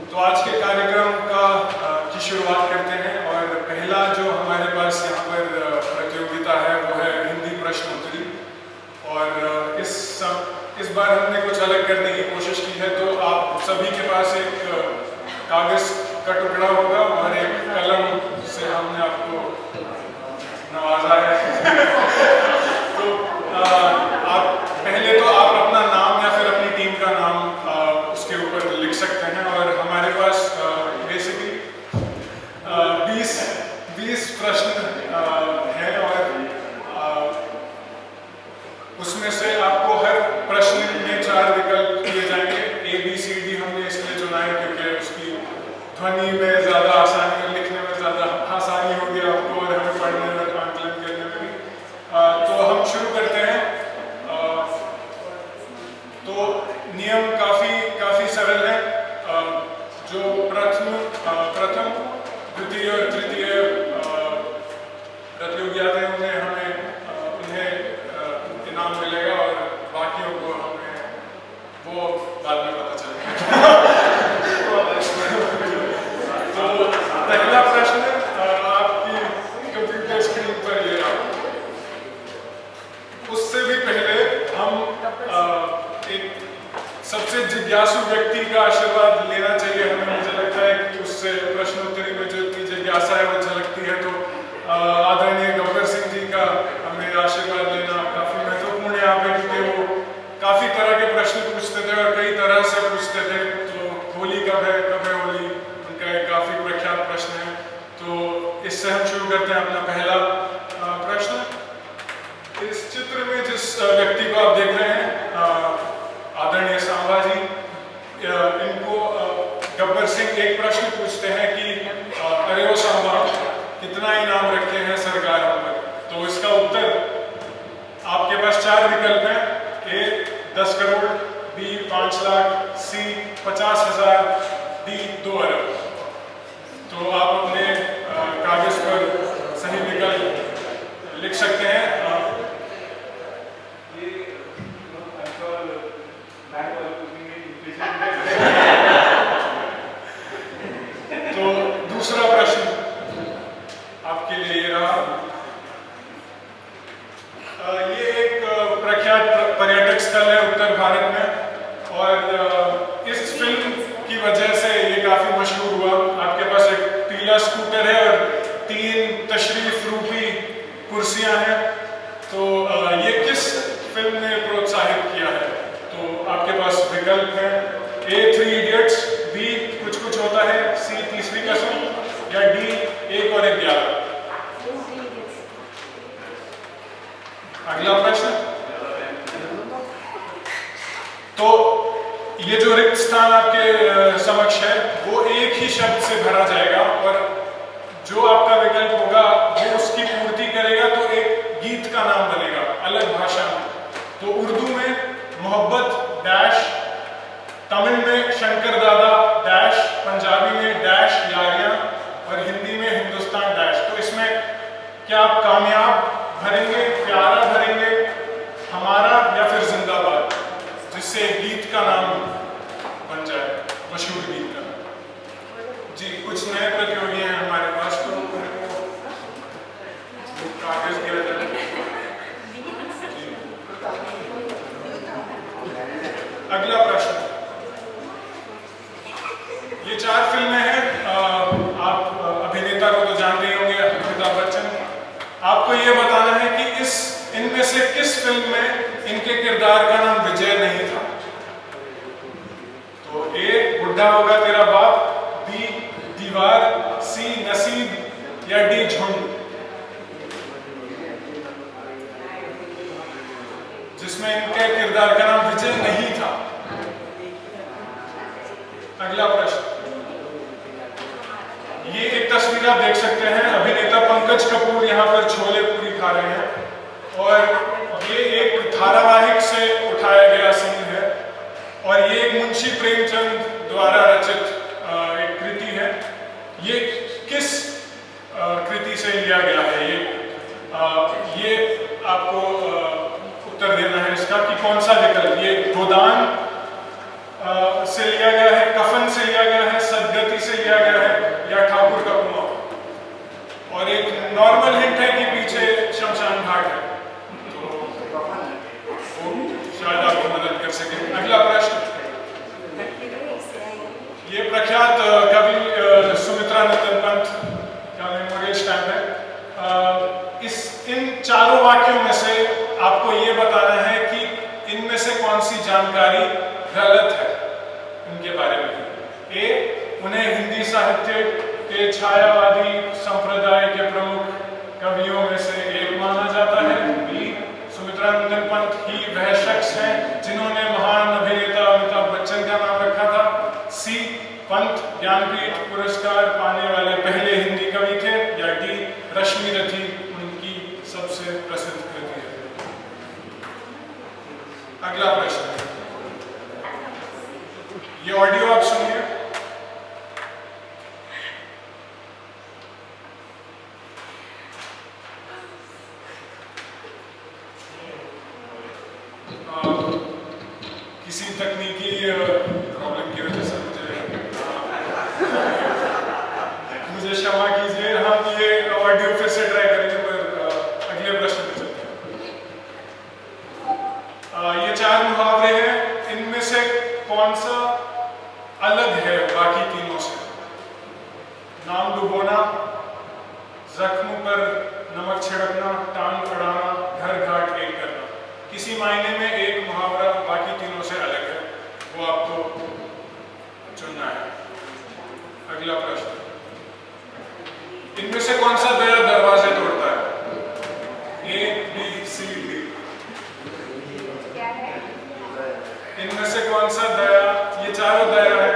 तो आज के कार्यक्रम की शुरुआत करते हैं और पहला जो हमारे पास यहाँ पर प्रतियोगिता है वो है हिंदी प्रश्न उत्तरी। और इस बार हमने कुछ अलग करने की कोशिश की है। तो आप सभी के पास एक कागज का टुकड़ा होगा और एक कलम से हमने आपको नवाजा है। तो आप पहले तो आप अपना नाम या फिर अपनी टीम का नाम उसके ऊपर लिख सकते हैं। और हमारे पास बेसिकली 20 प्रश्न हैं और उसमें से आपको हर प्रश्न में 4 विकल्प दिए जाएंगे। A, B, C, D हमने इसलिए चुना है क्योंकि उसकी ध्वनि में ज़्यादा आसानी और लिखने में ज़्यादा आसानी होगी आपको और हमें पढ़ने और आंकलन करने में भी। तो हम शुरू करते हैं। तो नियम काफ़ी सरल है। जो प्रथम द्वितीय और तृतीय प्रतियोगी आते हैं उन्हें इनाम मिलेगा और बाकियों को हमें वो बाद में पता चलेगा। तो पहला प्रश्न आपकी कंप्यूटर स्क्रीन पर ये रहा। उससे भी पहले हम एक सबसे जिज्ञासु व्यक्ति का आशीर्वाद लेना चाहिए हमें। मुझे लगता है कि उससे प्रश्नोत्तरी में जो इतनी जिज्ञासा है वो झलकती है। तो आदरणीय गब्बर सिंह जी का हमें आशीर्वाद लेना काफ़ी महत्वपूर्ण है यहाँ पे, क्योंकि वो काफ़ी तरह के प्रश्न पूछते थे और कई तरह से पूछते थे। तो होली कब है होली, उनका एक काफ़ी प्रख्यात प्रश्न है। तो इससे हम शुरू करते हैं अपना पहला प्रश्न। इस चित्र में जिस व्यक्ति को आप देख रहे हैं, आदरणीय सांबा जी, इनको गब्बर सिंह एक प्रश्न पूछते हैं कि अरे ओ सांबा, कितना इनाम रखे हैं सरकार हम पर। तो इसका उत्तर आपके पास 4 विकल्प हैं। A 10 crore, B 5 lakh, C 50,000, D 2 अरब। तो आप अपने कागज पर सही विकल्प लिख सकते हैं। तो दूसरा प्रश्न आपके लिए ये रहा। ये एक प्रख्यात पर्यटक स्थल है उत्तर भारत में और इस फिल्म की वजह से ये काफी मशहूर हुआ। आपके पास एक पीला स्कूटर है और 3 तशरीफ रूपी कुर्सियां हैं। तो ये किस फिल्म ने प्रोत्साहित किया है? तो आपके पास विकल्प है A 3 इडियट्स, B कुछ होता है, C तीसरी कसम या D 1 और 11। अगला प्रश्न। तो ये जो रिक्त स्थान आपके समक्ष है वो एक ही शब्द से भरा जाएगा और जो आपका विकल्प होगा वो उसकी पूर्ति करेगा। तो एक गीत का नाम बनेगा अलग भाषा में। तो उर्दू में मोहब्बत डैश, तमिल में शंकर दादा डैश, पंजाबी में डैश यारियां और हिंदी में हिंदुस्तान डैश। तो इसमें क्या आप कामयाब भरेंगे, प्यारा भरेंगे, हमारा या फिर जिंदाबाद, जिससे गीत का नाम बन जाए, मशहूर गीत का नाम। जी, कुछ नए प्रतियोगी हैं हमारे पास, तो कागज दिया जाए। अगला प्रश्न। ये 4 फिल्में हैं। आप अभिनेता को तो जानते ही होंगे, अमिताभ बच्चन। आपको ये बताना है कि इनमें से किस फिल्म में इनके किरदार का नाम विजय नहीं था। तो A बुढ़ा होगा तेरा बाप, B दीवार, C नसीब या D झुंड, जिसमें इनके किरदार का नाम विजय नहीं था। अगला प्रश्न। ये एक तस्वीर आप देख सकते हैं। अभिनेता पंकज कपूर यहाँ पर छोले पूरी खा रहे हैं और ये एक धारावाहिक से उठाया गया सीन है और ये एक मुंशी प्रेमचंद द्वारा रचित एक कृति है। ये किस कृति से लिया गया है? इन चारों वाक्यों में से आपको ये बताना है कि इनमें से कौन सी जानकारी गलत है उनके बारे में। ए, उन्हें हिंदी साहित्य के छायावादी संप्रदाय के प्रमुख कवियों में से एक माना जाता है। बी, सुमित्रानंदन पंत ही वह शख्स हैं जिन्होंने महान अभिनेता अमिताभ बच्चन का नाम रखा था। सी, पंत ज्ञानपीठ पुरस्कार पाने वाले पहले हिंदी कवि थे। या डी, रश्मि रथी उनकी सबसे प्रसिद्ध कृति है। अगला प्रश्न, ये ऑडियो आप सुनिए। किसी तकनीकी प्रॉब्लम की वजह से मुझे क्षमा कीजिए। हम ये ऑडियो फिर से ट्राई करेंगे, पर अगले प्रश्न पे चलते हैं। ये चार मुहावरे हैं, इनमें से कौन सा अलग है बाकी तीनों से? नाम डुबोना, जख्म पर नमक छिड़कना, टांग अड़ाना, घर घाट एक करना। किसी मायने में एक मुहावरा बाकी तीनों से अलग है, वो आपको चुनना है। अगला प्रश्न, इनमें से कौन सा दया दरवाजे तोड़ता है? ए, बी, सी, डी। इनमें से कौन सा दया, ये चारों दया है,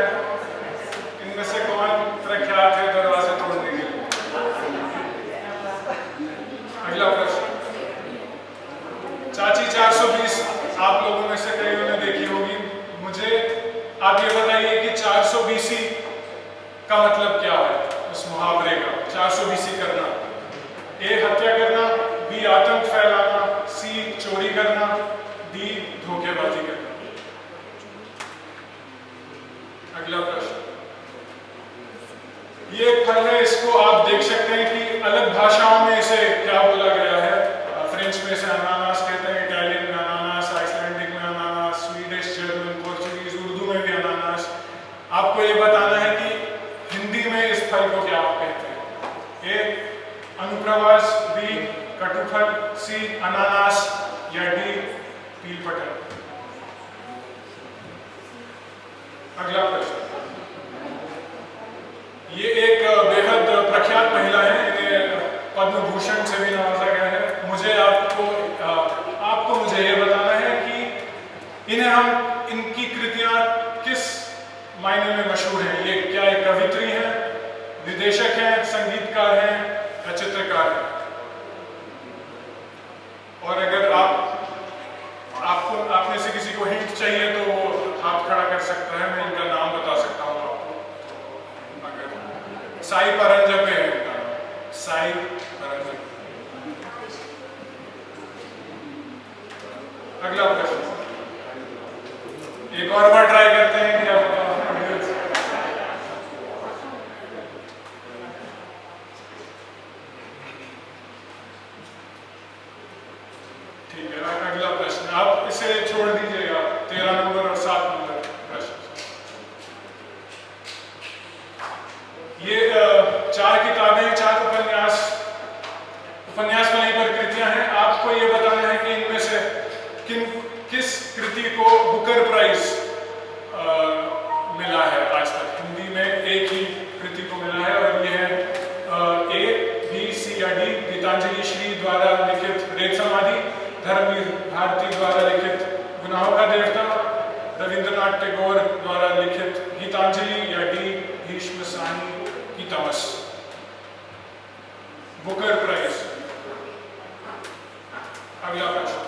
इनमें से कौन प्रख्यात है दरवाजे तोड़ने के लिए? अगला प्रश्न, चाची 420 आप लोगों में से कईयों ने देखी होगी। मुझे आप ये बताइए कि 420 का मतलब क्या है उस मुहावरे का? 420 करना। ए, हत्या करना, बी, आतंक फैलाना, सी, चोरी करना, डी, धोखेबाजी करना। अगला प्रश्न, ये एक फल है, इसको आप देख सकते हैं कि अलग भाषाओं में इसे क्या बोला गया है। फ्रेंच में इसे अनानास कहते हैं, इटालियन में अनानास, आइसलैंडिक में अनानास, स्वीडिश, जर्मन, पोर्चुगीज, उर्दू में भी अनानास। आपको ये बताना है कि हिंदी में इस फल को क्या आप कहते हैं। ए, अनुप्रवास, बी, कटुफल, सी, अनानास, या डी, पीलपटल। अगला प्रश्न, ये एक बेहद प्रख्यात महिला है, इन्हें पद्म भूषण से भी नवाजा गया है। मुझे आपको मुझे ये बताना है कि इनकी कृतियां किस मायने में मशहूर हैं। ये क्या एक कवित्री हैं, निदेशक हैं, संगीतकार हैं या चित्रकार हैं? और अगर आप में से किसी को हिंट चाहिए तो वो हाथ खड़ा कर सकता है, मैं इनका नाम बता सकता हूँ आपको। अगर साई परंजपे है इनका नाम, साई परंजपे। अगला प्रश्न, एक और बार ट्राई करते हैं कि आप ठीक है। अगला प्रश्न, आप इसे छोड़ दीजिएगा, 13 नंबर और 7 नंबर प्रश्न। ये 4 किताबें, 4 उपन्यास वहीं पर कृतियां हैं। आपको ये बताना है कि इनमें से किस कृति को बुकर प्राइज मिला है आज तक। हिंदी में एक ही कृति को मिला है और ये है ए, बी, सी या डी। गीतांजलि श्री द्वारा लिखित रेत समाधि, धर्मवीर भारती द्वारा लिखित गुनाहों का देवता, रविंद्रनाथ टैगोर द्वारा लिखित गीतांजलि, या डी, भीष्म सानी की तमस। Booker prize. अगला प्रश्न,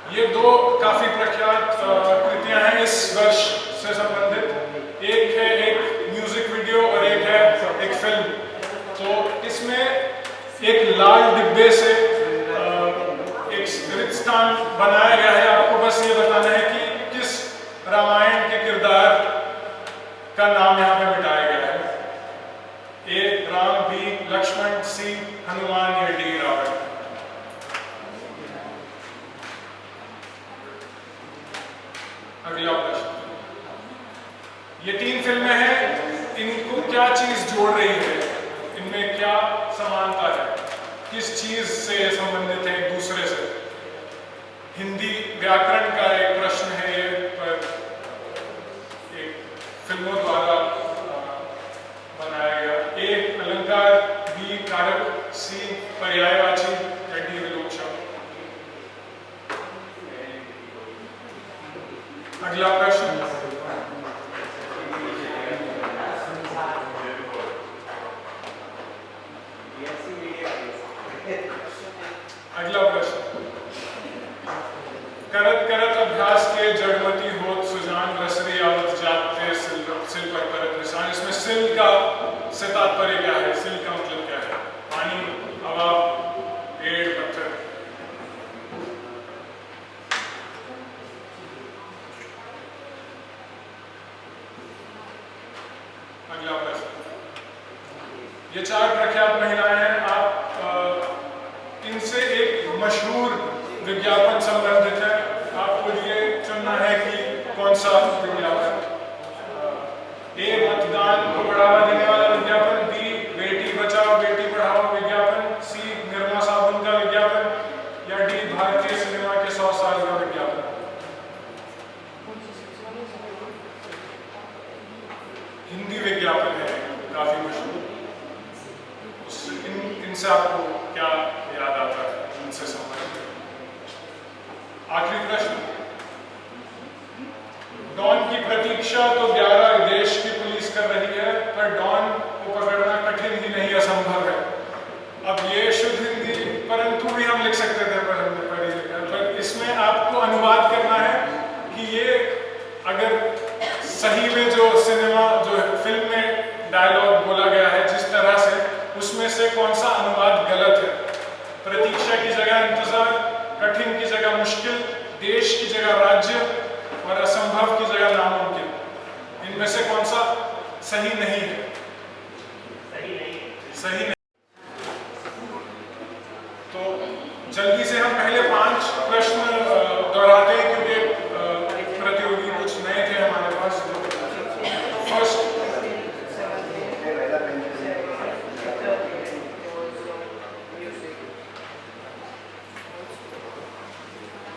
ये 2 काफी प्रख्यात कृतियां हैं इस वर्ष से संबंधित। एक है एक म्यूजिक वीडियो और एक है एक फिल्म। तो इसमें एक लाल डिब्बे से एक स्पिरिट स्थान बनाया गया है। आपको बस ये बताना है कि किस रामायण के किरदार का नाम यहाँ पे मिटाया गया है। ए, राम, बी, लक्ष्मण, सी, हनुमान या डी, रावण। अगला प्रश्न, ये 3 फिल्में हैं, इनको क्या चीज जोड़ रही है, इनमें क्या समानता है? किस चीज से संबंधित है एक दूसरे से? हिंदी व्याकरण का एक प्रश्न है ये, पर एक फिल्मों द्वारा बनाया गया। ए अलंकार, बी कारक, सी पर्यायवाची, या डी विलोम शब्द। अगला प्रश्न, अगला प्रश्न, करत करत अभ्यास के जड़मती होत सुजान रसरी आवत जाते सिल पर परत निशान। इसमें सिल का से तात्पर्य क्या है? सिल का मतलब क्या है? पानी, हवा, पेड़, पत्थर? अगला प्रश्न, ये 4 प्रख्यात महिलाएं हैं। आप इनसे एक मशहूर विज्ञापन संबंधित है, आपको ये चुनना है कि कौन सा विज्ञापन। ए मतदान को बढ़ावा देने वाला विज्ञापन, बी बेटी बचाओ बेटी पढ़ाओ विज्ञापन, सी निर्मा साबुन का विज्ञापन, या डी भारतीय सिनेमा के 100 साल का विज्ञापन। हिंदी विज्ञापन है, काफी मशहूर। इनसे आपको क्या याद आता है, इनसे संबंधित? आखिरी प्रश्न, डॉन की प्रतीक्षा तो 11 देश की पुलिस कर रही है, पर डॉन को पकड़ना कठिन ही नहीं असंभव है। अब ये शुद्ध हिंदी परंतु भी हम लिख सकते थे, पर हमने पढ़ी लिखा। पर इसमें आपको अनुवाद करना है कि ये अगर सही में जो सिनेमा जो फिल्म में डायलॉग बोला गया है जिस तरह से, उसमें से कौन सा अनुवाद गलत है। प्रतीक्षा की जगह इंतजार, कठिन की जगह मुश्किल, देश की जगह राज्य, और असंभव की जगह नामुमकिन। इनमें से कौन सा सही नहीं है? सही नहीं। तो जल्दी से हम पहले 5 प्रश्न दोहराते हैं, क्योंकि प्रतियोगी कुछ नए थे हमारे पास। फर्स्ट,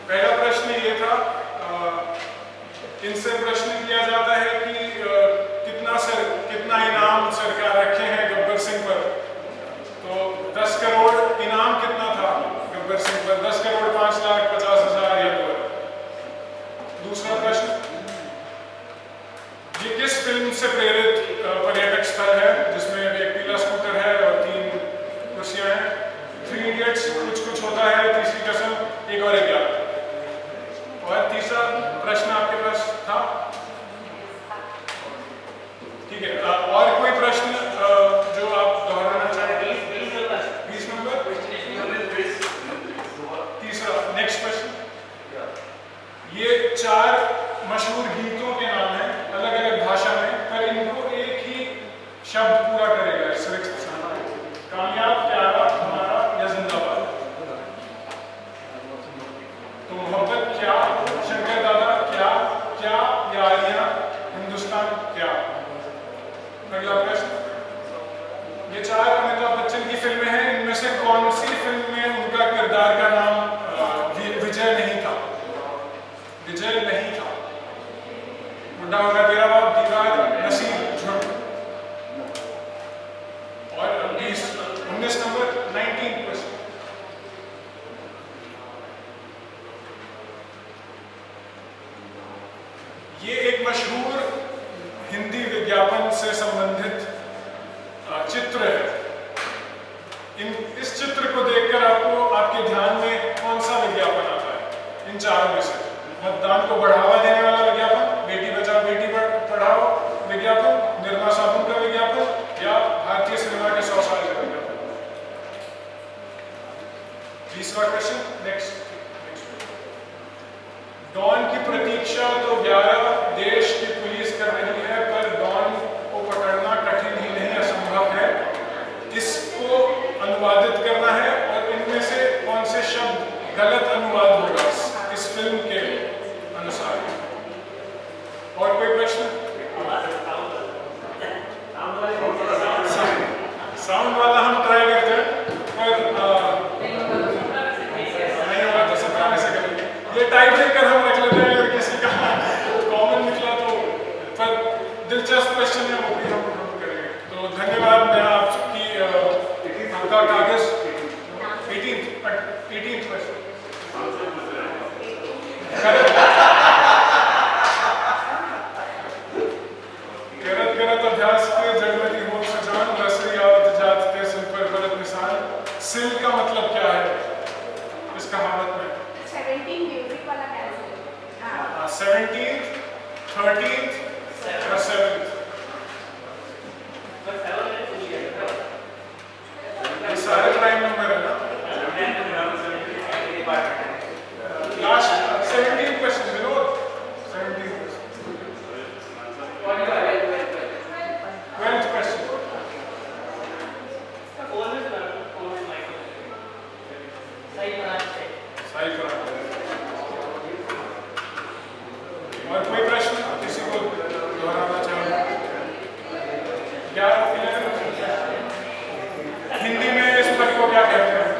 पहला प्रश्न ये था, इनसे प्रश्न किया जाता है कि कितना इनाम सरकार रखे हैं गब्बर सिंह पर। तो 10 करोड़ इनाम कितना था गब्बर सिंह पर? 10 करोड़ 5,50,000 या 2 करोड़? दूसरा प्रश्न, ये किस फिल्म से प्रेरित पर्यटक स्थल है जिसमें एक पीला स्कूटर है और 3 कुर्सियां हैं? 3 इडियट्स, कुछ कुछ होता है, तीसरी कसम, एक और एक याद। और तीसरा प्रश्न आपके पास था? ठीक है, और कोई प्रश्न जो आप दोहराना चाहेंगे? 20 नंबर। तीसरा, नेक्स्ट प्रश्न, ये 4 मशहूर गीतों के नाम हैं अलग अलग भाषा में, पर इनको एक ही शब्द पूरा करेगा। कामयाब, प्यारा, हमारा, या जिंदाबाद? तो मोहब्बत क्या, शंकर दादा क्या, क्या यारियां, हिंदुस्तान क्या? अगला प्रश्न, ये 4 अमिताभ बच्चन की फिल्में हैं, इनमें से कौन सी फिल्म में उनका किरदार का नाम विजय नहीं था? विजय नहीं था। बुढ़ा होगा तेरा बाप, दीवार, नसीब, झुंड। और 19 नंबर, 19 प्रश्न, ये एक मशहूर हिंदी विज्ञापन से संबंधित चित्र है। इस चित्र को देखकर आपको आपके ध्यान में कौन सा विज्ञापन आता है इन 4 में से? मतदान को बढ़ावा देने वाला विज्ञापन, बेटी बचाओ बेटी पढ़ाओ विज्ञापन, निर्मा साबुन का विज्ञापन, या भारतीय सिनेमा के 100 साल का विज्ञापन? 20वां क्वेश्चन, नेक्स्ट। डॉन की प्रतीक्षा तो 11 देश की पुलिस कर रही है, पर डॉन को पकड़ना कठिन ही नहीं असंभव है। इसको अनुवादित करना है, और इनमें से कौन से शब्द गलत अनुवाद होगा इस फिल्म के अनुसार? और कोई प्रश्न? साउंड वाला हम ट्राई करते हैं, पर टाइप देखकर हम रख लेते हैं, अगर किसी का कॉमन निकला तो, पर दिलचस्प क्वेश्चन है वो भी हम करेंगे। तो धन्यवाद। मैं आपकी आपका कागज 18th क्वेश्चन करत अभ्यास के जगमती हो सजान रसरी आवत जात के सिल पर बरत निशान। सिल का मतलब क्या है इस कहावत में? 17 म्यूजिक वाला कैसे? हाँ 17th 13th और 7th। ये सारे प्राइम नंबर है ना? Last 17 question Vinod, 17 12th question. सही करा। और कोई प्रश्न किसी को दोहराना चाहे? 11 हिंदी में इस फल को क्या कहते हैं?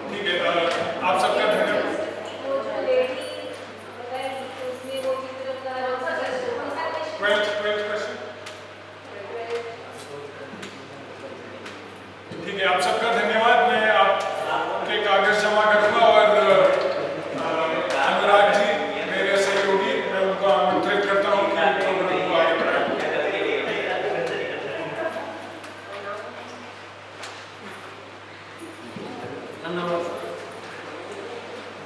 ठीक है, आप सबका धन्यवाद। Twelfth question. ठीक है, आप सबका धन्यवाद।